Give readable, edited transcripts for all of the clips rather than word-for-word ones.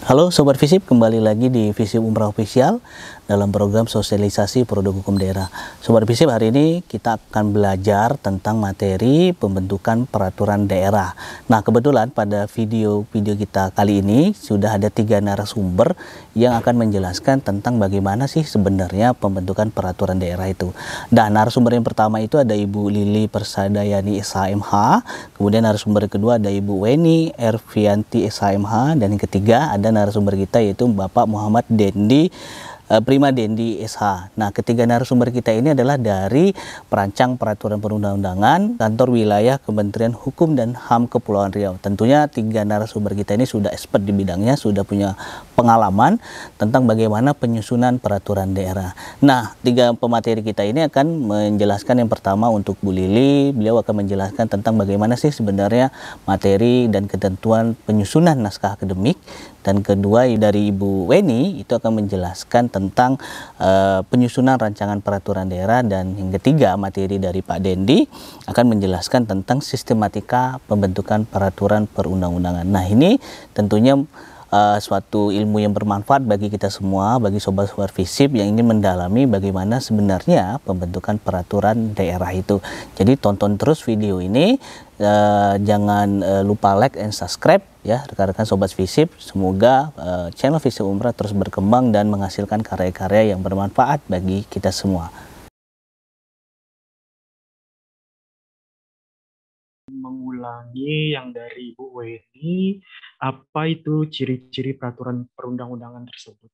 Halo Sobat Visip, kembali lagi di Visip Umrah Official dalam program sosialisasi produk hukum daerah. Sobat Visip, hari ini kita akan belajar tentang materi pembentukan peraturan daerah. Nah, kebetulan pada video kita kali ini sudah ada 3 narasumber yang akan menjelaskan tentang bagaimana sih sebenarnya pembentukan peraturan daerah itu. Nah, narasumber yang pertama itu ada Ibu Lili Persadayani SHMH, kemudian narasumber kedua ada Ibu Weni Ervianti SHMH, dan yang ketiga ada narasumber kita yaitu Bapak Muhammad Dendi Prima Dendi SH. Nah, ketiga narasumber kita ini adalah dari perancang peraturan perundang-undangan Kantor Wilayah Kementerian Hukum dan HAM Kepulauan Riau. Tentunya 3 narasumber kita ini sudah expert di bidangnya, sudah punya pengalaman tentang bagaimana penyusunan peraturan daerah. Nah, 3 pemateri kita ini akan menjelaskan. Yang pertama untuk Bu Lili, beliau akan menjelaskan tentang bagaimana sih sebenarnya materi dan ketentuan penyusunan naskah akademik. Dan kedua dari Ibu Weni itu akan menjelaskan tentang penyusunan rancangan peraturan daerah, dan yang ketiga materi dari Pak Dendi akan menjelaskan tentang sistematika pembentukan peraturan perundang-undangan. Nah, ini tentunya suatu ilmu yang bermanfaat bagi kita semua, bagi sobat-sobat Visip yang ingin mendalami bagaimana sebenarnya pembentukan peraturan daerah itu. Jadi tonton terus video ini, jangan lupa like and subscribe ya rekan-rekan sobat Visip. Semoga channel Visip Umrah terus berkembang dan menghasilkan karya-karya yang bermanfaat bagi kita semua. Mengulangi yang dari Bu Weni, apa itu ciri-ciri peraturan perundang-undangan tersebut?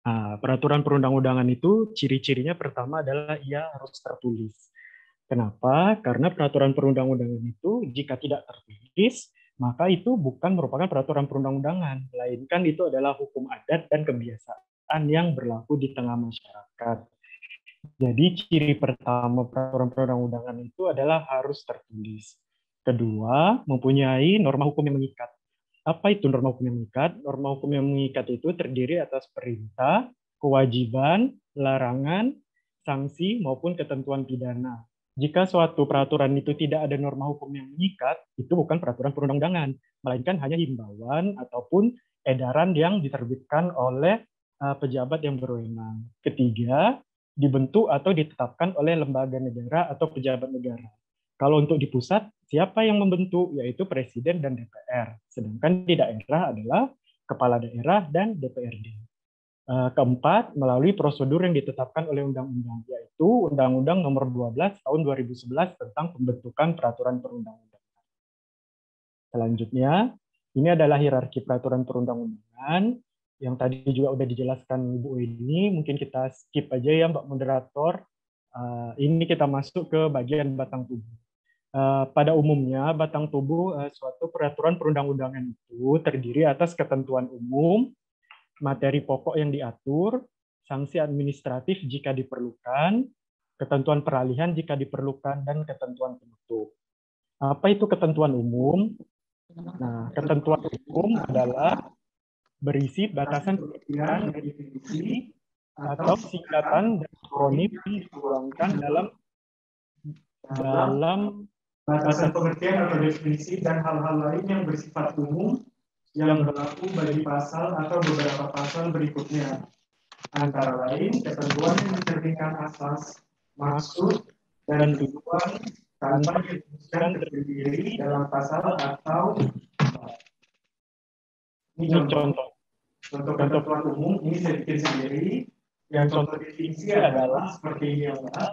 Nah, peraturan perundang-undangan itu ciri-cirinya pertama adalah ia harus tertulis. Kenapa? Karena peraturan perundang-undangan itu jika tidak tertulis, maka itu bukan merupakan peraturan perundang-undangan, melainkan itu adalah hukum adat dan kebiasaan yang berlaku di tengah masyarakat. Jadi ciri pertama peraturan perundang-undangan itu adalah harus tertulis. Kedua, mempunyai norma hukum yang mengikat. Apa itu norma hukum yang mengikat? Norma hukum yang mengikat itu terdiri atas perintah, kewajiban, larangan, sanksi, maupun ketentuan pidana. Jika suatu peraturan itu tidak ada norma hukum yang mengikat, itu bukan peraturan perundang-undangan, melainkan hanya himbauan ataupun edaran yang diterbitkan oleh pejabat yang berwenang. Ketiga, dibentuk atau ditetapkan oleh lembaga negara atau pejabat negara. Kalau untuk di pusat, siapa yang membentuk? Yaitu Presiden dan DPR. Sedangkan di daerah adalah Kepala Daerah dan DPRD. Keempat, melalui prosedur yang ditetapkan oleh undang-undang, yaitu Undang-Undang Nomor 12 Tahun 2011 tentang pembentukan peraturan perundang-undangan. Selanjutnya, ini adalah hierarki peraturan perundang-undangan yang tadi juga udah dijelaskan Bu ini. Mungkin kita skip aja ya Mbak Moderator. Ini kita masuk ke bagian batang tubuh. Pada umumnya, batang tubuh suatu peraturan perundang-undangan itu terdiri atas ketentuan umum, materi pokok yang diatur, sanksi administratif jika diperlukan, ketentuan peralihan jika diperlukan, dan ketentuan penutup. Apa itu ketentuan umum? Nah, ketentuan umum adalah berisi batasan pengertian dan definisi atau singkatan dan akronim yang dituangkan dalam batasan pengertian atau definisi dan hal-hal lain yang bersifat umum yang berlaku bagi pasal atau beberapa pasal berikutnya. Antara lain, ketentuan yang mencerminkan asas, maksud, dan tujuan tanpa disebutkan terdiri dalam pasal atau ini contoh. Contoh ketentuan umum ini saya bikin sendiri. Yang contoh definisi adalah seperti ini ya Mbak.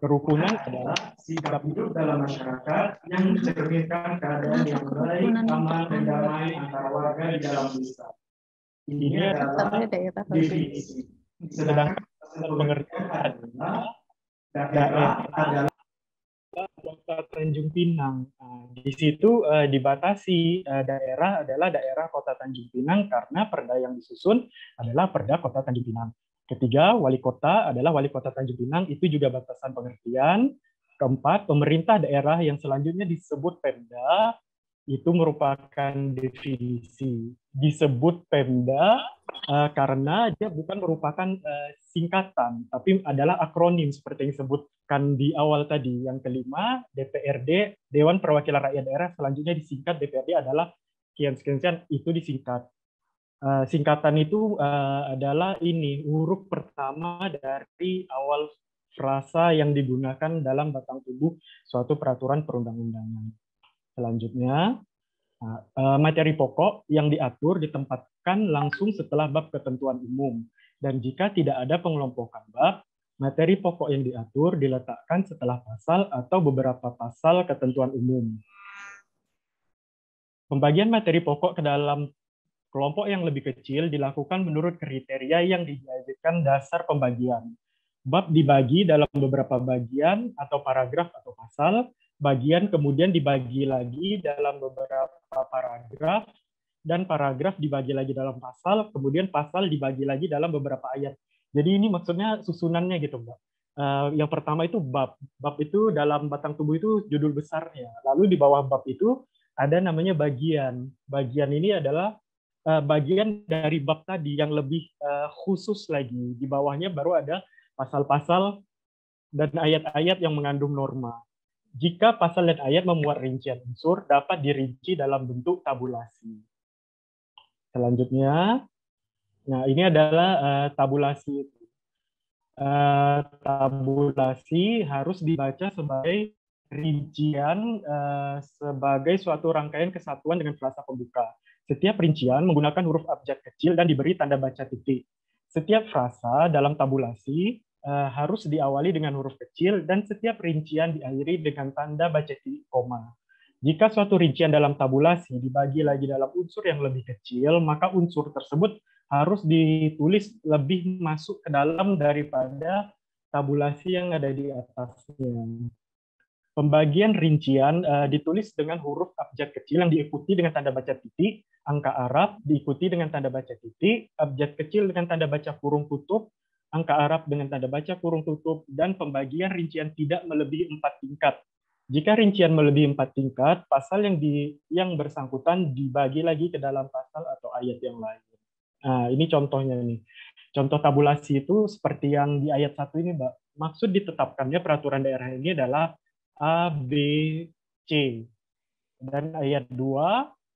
Kerukunan adalah sikap hidup dalam masyarakat yang mencerminkan keadaan yang baik, aman, dan damai antara warga di dalam desa. Ini adalah definisi. Sedangkan pengertian adalah daerah adalah Kota Tanjung Pinang. Di situ dibatasi daerah adalah daerah Kota Tanjung Pinang karena perda yang disusun adalah Perda Kota Tanjung Pinang. Ketiga, wali kota adalah wali kota Tanjung Pinang, itu juga batasan pengertian. Keempat, pemerintah daerah yang selanjutnya disebut Pemda, itu merupakan definisi. Disebut Pemda karena dia bukan merupakan singkatan, tapi adalah akronim seperti yang disebutkan di awal tadi. Yang kelima, DPRD, Dewan Perwakilan Rakyat Daerah, selanjutnya disingkat DPRD adalah sekian-sekian, itu disingkat. Singkatan itu adalah ini huruf pertama dari awal frasa yang digunakan dalam batang tubuh suatu peraturan perundang-undangan. Selanjutnya, materi pokok yang diatur ditempatkan langsung setelah bab ketentuan umum. Dan jika tidak ada pengelompokan bab, materi pokok yang diatur diletakkan setelah pasal atau beberapa pasal ketentuan umum. Pembagian materi pokok ke dalam kelompok yang lebih kecil dilakukan menurut kriteria yang dijadikan dasar pembagian. Bab dibagi dalam beberapa bagian atau paragraf atau pasal, bagian kemudian dibagi lagi dalam beberapa paragraf, dan paragraf dibagi lagi dalam pasal, kemudian pasal dibagi lagi dalam beberapa ayat. Jadi ini maksudnya susunannya gitu, Mbak. Yang pertama itu bab. Bab itu dalam batang tubuh itu judul besarnya. Lalu di bawah bab itu ada namanya bagian. Bagian ini adalah bagian dari bab tadi yang lebih khusus lagi. Di bawahnya baru ada pasal-pasal dan ayat-ayat yang mengandung norma. Jika pasal dan ayat memuat rincian unsur, dapat dirinci dalam bentuk tabulasi. Selanjutnya, nah ini adalah tabulasi. Tabulasi harus dibaca sebagai rincian sebagai suatu rangkaian kesatuan dengan frasa pembuka. Setiap rincian menggunakan huruf abjad kecil dan diberi tanda baca titik. Setiap frasa dalam tabulasi harus diawali dengan huruf kecil dan setiap rincian diakhiri dengan tanda baca titik koma. Jika suatu rincian dalam tabulasi dibagi lagi dalam unsur yang lebih kecil, maka unsur tersebut harus ditulis lebih masuk ke dalam daripada tabulasi yang ada di atasnya. Pembagian rincian ditulis dengan huruf abjad kecil yang diikuti dengan tanda baca titik, angka Arab diikuti dengan tanda baca titik, abjad kecil dengan tanda baca kurung tutup, angka Arab dengan tanda baca kurung tutup, dan pembagian rincian tidak melebihi 4 tingkat. Jika rincian melebihi 4 tingkat, pasal yang bersangkutan dibagi lagi ke dalam pasal atau ayat yang lain. Nah, ini contohnya nih. Contoh tabulasi itu seperti yang di ayat 1 ini, Mbak. Maksud ditetapkannya peraturan daerah ini adalah A, B, C. Dan ayat 2,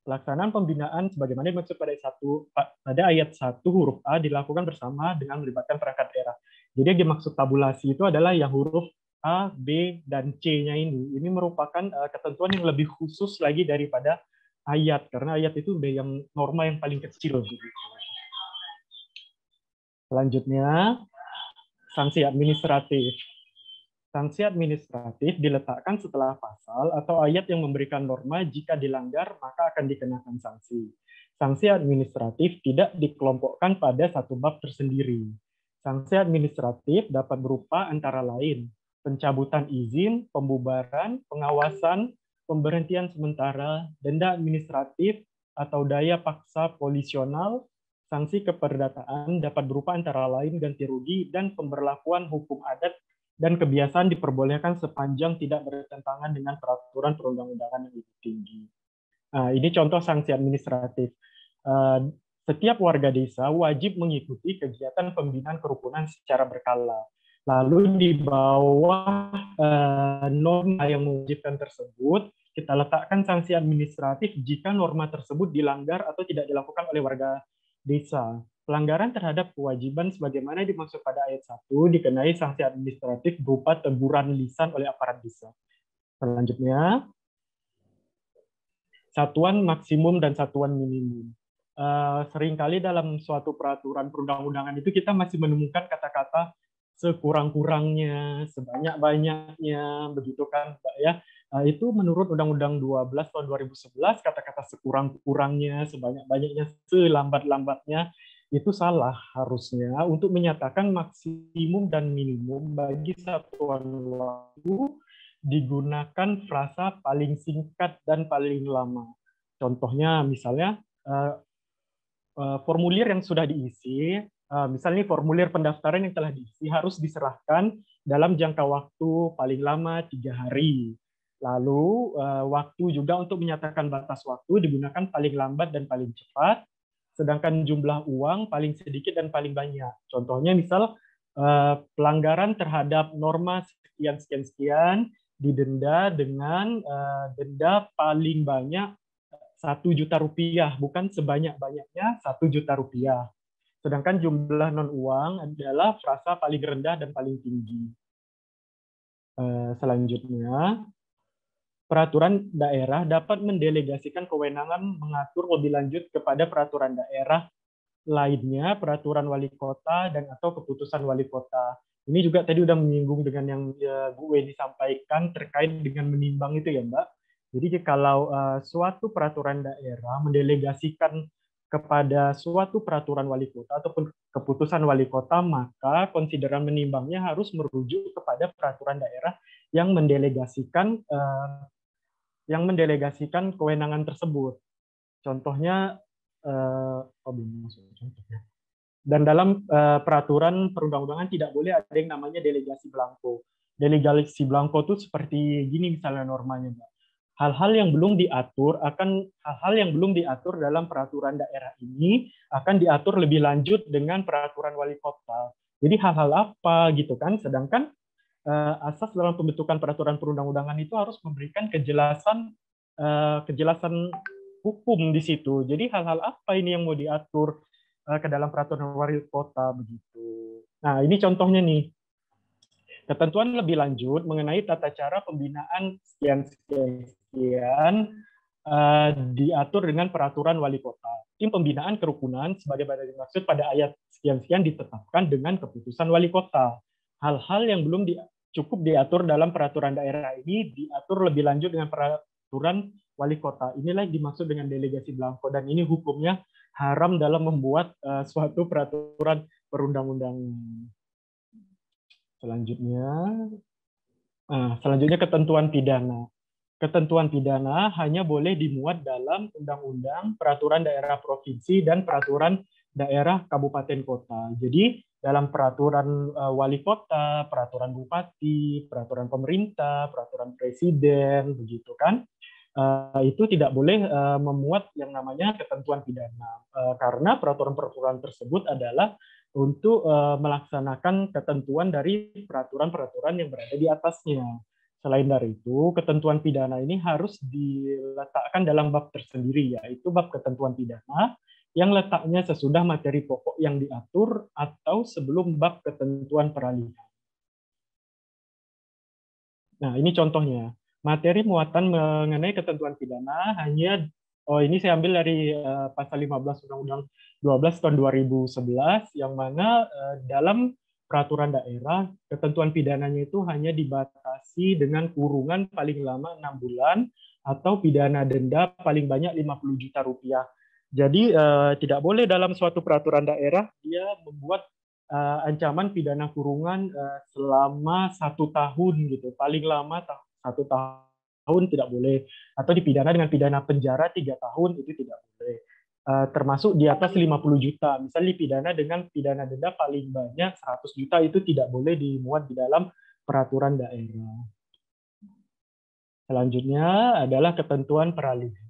pelaksanaan pembinaan sebagaimana dimaksud pada ayat 1 huruf A dilakukan bersama dengan melibatkan perangkat daerah. Jadi yang dimaksud tabulasi itu adalah yang huruf A, B, dan C-nya ini. Ini merupakan ketentuan yang lebih khusus lagi daripada ayat, karena ayat itu udah yang norma yang paling kecil. Selanjutnya, sanksi administratif. Sanksi administratif diletakkan setelah pasal atau ayat yang memberikan norma jika dilanggar maka akan dikenakan sanksi. Sanksi administratif tidak dikelompokkan pada satu bab tersendiri. Sanksi administratif dapat berupa antara lain pencabutan izin, pembubaran, pengawasan, pemberhentian sementara, denda administratif atau daya paksa polisional. Sanksi keperdataan dapat berupa antara lain ganti rugi dan pemberlakuan hukum adat dan kebiasaan diperbolehkan sepanjang tidak bertentangan dengan peraturan perundang-undangan yang lebih tinggi. Nah, ini contoh sanksi administratif. Setiap warga desa wajib mengikuti kegiatan pembinaan kerukunan secara berkala. Lalu di bawah norma yang mewajibkan tersebut, kita letakkan sanksi administratif jika norma tersebut dilanggar atau tidak dilakukan oleh warga desa. Pelanggaran terhadap kewajiban sebagaimana dimaksud pada ayat 1 dikenai sanksi administratif berupa teguran lisan oleh aparat desa. Selanjutnya, satuan maksimum dan satuan minimum. Seringkali dalam suatu peraturan perundang-undangan itu kita masih menemukan kata-kata sekurang-kurangnya, sebanyak-banyaknya, begitu kan, Mbak ya. Itu menurut Undang-Undang 12 tahun 2011, kata-kata sekurang-kurangnya, sebanyak-banyaknya, selambat-lambatnya, itu salah harusnya untuk menyatakan maksimum dan minimum bagi satuan waktu digunakan frasa paling singkat dan paling lama. Contohnya misalnya formulir yang sudah diisi, misalnya formulir pendaftaran yang telah diisi harus diserahkan dalam jangka waktu paling lama 3 hari. Lalu waktu juga untuk menyatakan batas waktu digunakan paling lambat dan paling cepat. Sedangkan jumlah uang paling sedikit dan paling banyak. Contohnya misal pelanggaran terhadap norma sekian-sekian-sekian didenda dengan denda paling banyak Rp1.000.000, bukan sebanyak-banyaknya Rp1.000.000. Sedangkan jumlah non-uang adalah frasa paling rendah dan paling tinggi. Selanjutnya, peraturan daerah dapat mendelegasikan kewenangan mengatur lebih lanjut kepada peraturan daerah lainnya, peraturan wali kota dan atau keputusan wali kota. Ini juga tadi udah menyinggung dengan yang Bu Weni sampaikan terkait dengan menimbang itu ya Mbak. Jadi kalau suatu peraturan daerah mendelegasikan kepada suatu peraturan wali kota ataupun keputusan wali kota, maka konsideran menimbangnya harus merujuk kepada peraturan daerah yang mendelegasikan kewenangan tersebut. Contohnya, contohnya. Dan dalam peraturan perundang-undangan tidak boleh ada yang namanya delegasi belangko. Delegasi belangko itu seperti gini misalnya normanya, Mbak. Hal-hal yang belum diatur dalam peraturan daerah ini akan diatur lebih lanjut dengan peraturan wali kota. Jadi hal-hal apa gitu kan? Sedangkan asas dalam pembentukan peraturan perundang-undangan itu harus memberikan kejelasan hukum di situ. Jadi hal-hal apa ini yang mau diatur ke dalam peraturan wali kota begitu. Nah, ini contohnya nih. Ketentuan lebih lanjut mengenai tata cara pembinaan sekian diatur dengan peraturan wali kota. Tim pembinaan kerukunan sebagaimana dimaksud pada ayat sekian-sekian ditetapkan dengan keputusan wali kota. Hal-hal yang belum cukup diatur dalam peraturan daerah ini diatur lebih lanjut dengan peraturan wali kota. Inilah yang dimaksud dengan delegasi belangko, dan ini hukumnya haram dalam membuat suatu peraturan perundang-undangan. Selanjutnya ketentuan pidana. Ketentuan pidana hanya boleh dimuat dalam undang-undang, peraturan daerah provinsi, dan peraturan daerah kabupaten kota. Jadi dalam peraturan wali kota, peraturan bupati, peraturan pemerintah, peraturan presiden, begitu kan, itu tidak boleh memuat yang namanya ketentuan pidana, karena peraturan-peraturan tersebut adalah untuk melaksanakan ketentuan dari peraturan-peraturan yang berada di atasnya. Selain dari itu, ketentuan pidana ini harus diletakkan dalam bab tersendiri, yaitu bab ketentuan pidana, yang letaknya sesudah materi pokok yang diatur atau sebelum bab ketentuan peralihan. Nah, ini contohnya. Materi muatan mengenai ketentuan pidana hanya, ini saya ambil dari pasal 15 Undang-Undang 12 tahun 2011, yang mana dalam peraturan daerah, ketentuan pidananya itu hanya dibatasi dengan kurungan paling lama 6 bulan atau pidana denda paling banyak 50 juta rupiah. Jadi tidak boleh dalam suatu peraturan daerah dia membuat ancaman pidana kurungan selama 1 tahun gitu, paling lama 1 tahun tidak boleh, atau dipidana dengan pidana penjara 3 tahun itu tidak boleh. Termasuk di atas 50 juta, misalnya dipidana dengan pidana denda paling banyak 100 juta itu tidak boleh dimuat di dalam peraturan daerah. Selanjutnya adalah ketentuan peralihan.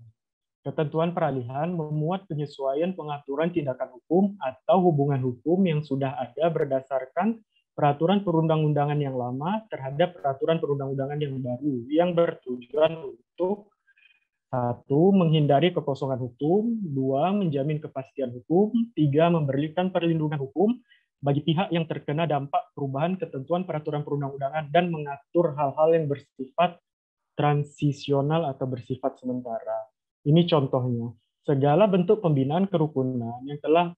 Ketentuan peralihan memuat penyesuaian pengaturan tindakan hukum atau hubungan hukum yang sudah ada berdasarkan peraturan perundang-undangan yang lama terhadap peraturan perundang-undangan yang baru, yang bertujuan untuk 1. Menghindari kekosongan hukum, 2. Menjamin kepastian hukum, 3. Memberikan perlindungan hukum bagi pihak yang terkena dampak perubahan ketentuan peraturan perundang-undangan dan mengatur hal-hal yang bersifat transisional atau bersifat sementara. Ini contohnya. Segala bentuk pembinaan kerukunan yang telah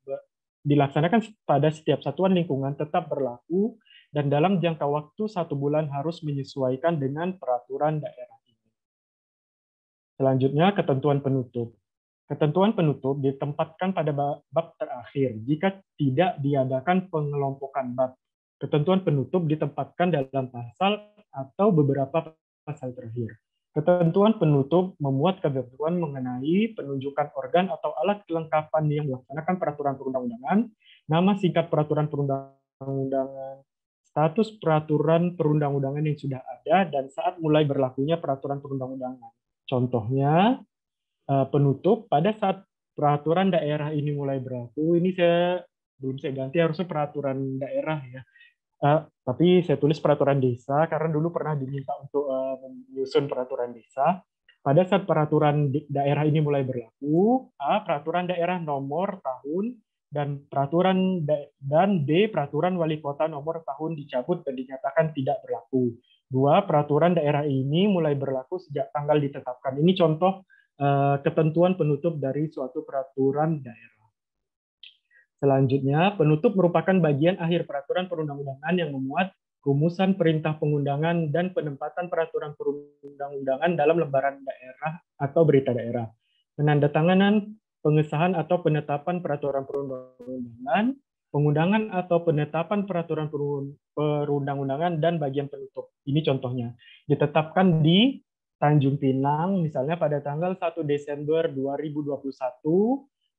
dilaksanakan pada setiap satuan lingkungan tetap berlaku dan dalam jangka waktu 1 bulan harus menyesuaikan dengan peraturan daerah ini. Selanjutnya, ketentuan penutup. Ketentuan penutup ditempatkan pada bab terakhir jika tidak diadakan pengelompokan bab. Ketentuan penutup ditempatkan dalam pasal atau beberapa pasal terakhir. Ketentuan penutup memuat ketentuan mengenai penunjukan organ atau alat kelengkapan yang melaksanakan peraturan perundang-undangan, nama singkat peraturan perundang-undangan, status peraturan perundang-undangan yang sudah ada, dan saat mulai berlakunya peraturan perundang-undangan. Contohnya, penutup pada saat peraturan daerah ini mulai berlaku, ini belum saya ganti, harusnya peraturan daerah ya. Tapi saya tulis peraturan desa karena dulu pernah diminta untuk menyusun peraturan desa. pada saat peraturan daerah ini mulai berlaku, A. Peraturan daerah nomor tahun dan B. Peraturan wali kota nomor tahun dicabut dan dinyatakan tidak berlaku. 2. Peraturan daerah ini mulai berlaku sejak tanggal ditetapkan. Ini contoh ketentuan penutup dari suatu peraturan daerah. Selanjutnya, penutup merupakan bagian akhir peraturan perundang-undangan yang memuat rumusan perintah pengundangan dan penempatan peraturan perundang-undangan dalam lembaran daerah atau berita daerah. Penandatanganan, pengesahan atau penetapan peraturan perundang-undangan, pengundangan atau penetapan peraturan perundang-undangan, dan bagian penutup. Ini contohnya. Ditetapkan di Tanjung Pinang, misalnya pada tanggal 1 Desember 2021,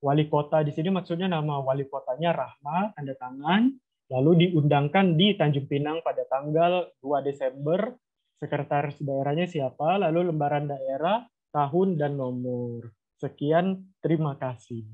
wali kota di sini maksudnya nama wali kotanya Rahma, tanda tangan, lalu diundangkan di Tanjung Pinang pada tanggal 2 Desember, sekretaris daerahnya siapa, lalu lembaran daerah, tahun, dan nomor. Sekian, terima kasih.